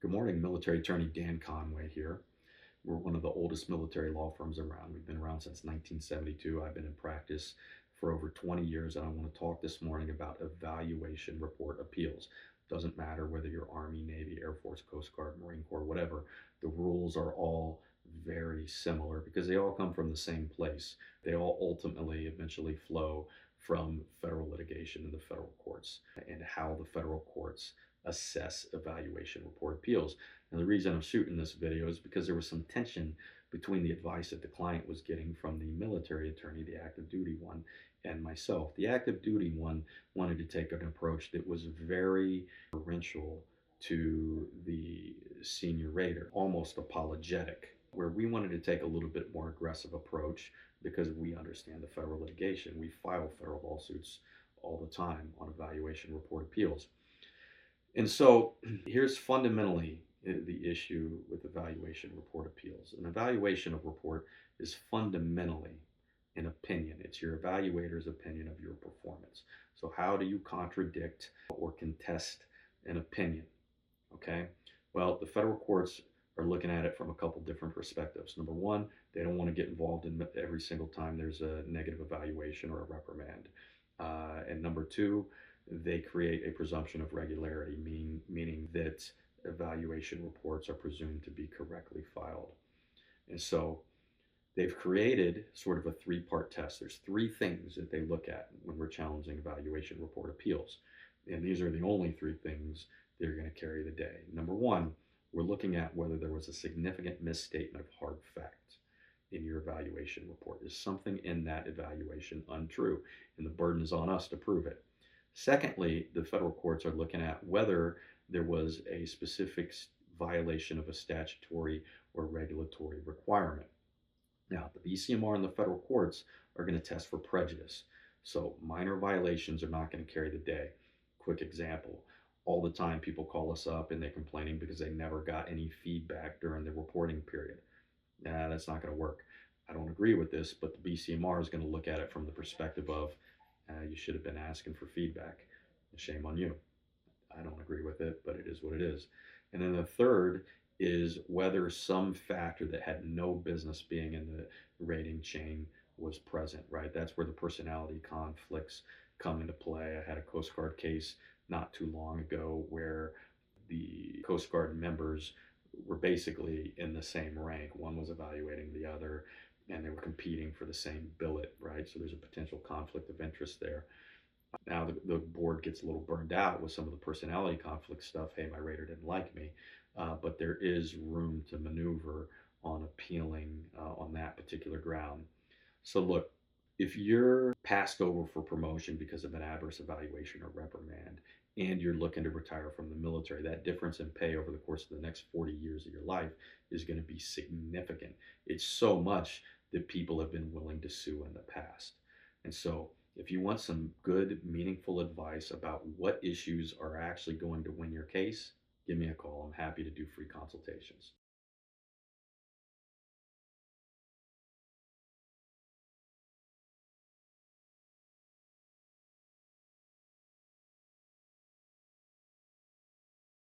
Good morning, military attorney Dan Conway here. We're one of the oldest military law firms around. We've been around since 1972. I've been in practice for over 20 years, and I want to talk this morning about evaluation report appeals. Doesn't matter whether you're Army, Navy, Air Force, Coast Guard, Marine Corps, whatever, the rules are all very similar because they all come from the same place. They all ultimately eventually flow from federal litigation in the federal courts and how the federal courts assess evaluation report appeals. And the reason I'm shooting this video is because there was some tension between the advice that the client was getting from the military attorney, the active duty one, and myself. The active duty one wanted to take an approach that was very deferential to the senior rater, almost apologetic, where we wanted to take a little bit more aggressive approach because we understand the federal litigation. We file federal lawsuits all the time on evaluation report appeals. And so here's fundamentally the issue with evaluation report appeals. An evaluation of report is fundamentally an opinion. It's your evaluator's opinion of your performance. So how do you contradict or contest an opinion? Okay. Well, the federal courts are looking at it from a couple different perspectives. Number one, they don't want to get involved in every single time there's a negative evaluation or a reprimand. And number two, they create a presumption of regularity, meaning that evaluation reports are presumed to be correctly filed. And so they've created sort of a three-part test. There's three things that they look at when we're challenging evaluation report appeals. And these are the only three things that are going to carry the day. Number one, we're looking at whether there was a significant misstatement of hard fact in your evaluation report. Is something in that evaluation untrue? And the burden is on us to prove it. Secondly, the federal courts are looking at whether there was a specific violation of a statutory or regulatory requirement. Now, the BCMR and the federal courts are going to test for prejudice. So minor violations are not going to carry the day. Quick example. All the time people call us up and they're complaining because they never got any feedback during the reporting period. Nah, that's not going to work. I don't agree with this, but the BCMR is going to look at it from the perspective of you should have been asking for feedback. Shame on you. I don't agree with it, but it is what it is. And then the third is whether some factor that had no business being in the rating chain was present, right? That's where the personality conflicts come into play. I had a Coast Guard case not too long ago where the Coast Guard members were basically in the same rank. One was evaluating the other, and they were competing for the same billet, right? So there's a potential conflict of interest there. Now the board gets a little burned out with some of the personality conflict stuff. Hey, my rater didn't like me, but there is room to maneuver on appealing on that particular ground. So look, if you're passed over for promotion because of an adverse evaluation or reprimand, and you're looking to retire from the military, that difference in pay over the course of the next 40 years of your life is going to be significant. It's so much that people have been willing to sue in the past. And so if you want some good, meaningful advice about what issues are actually going to win your case, give me a call. I'm happy to do free consultations.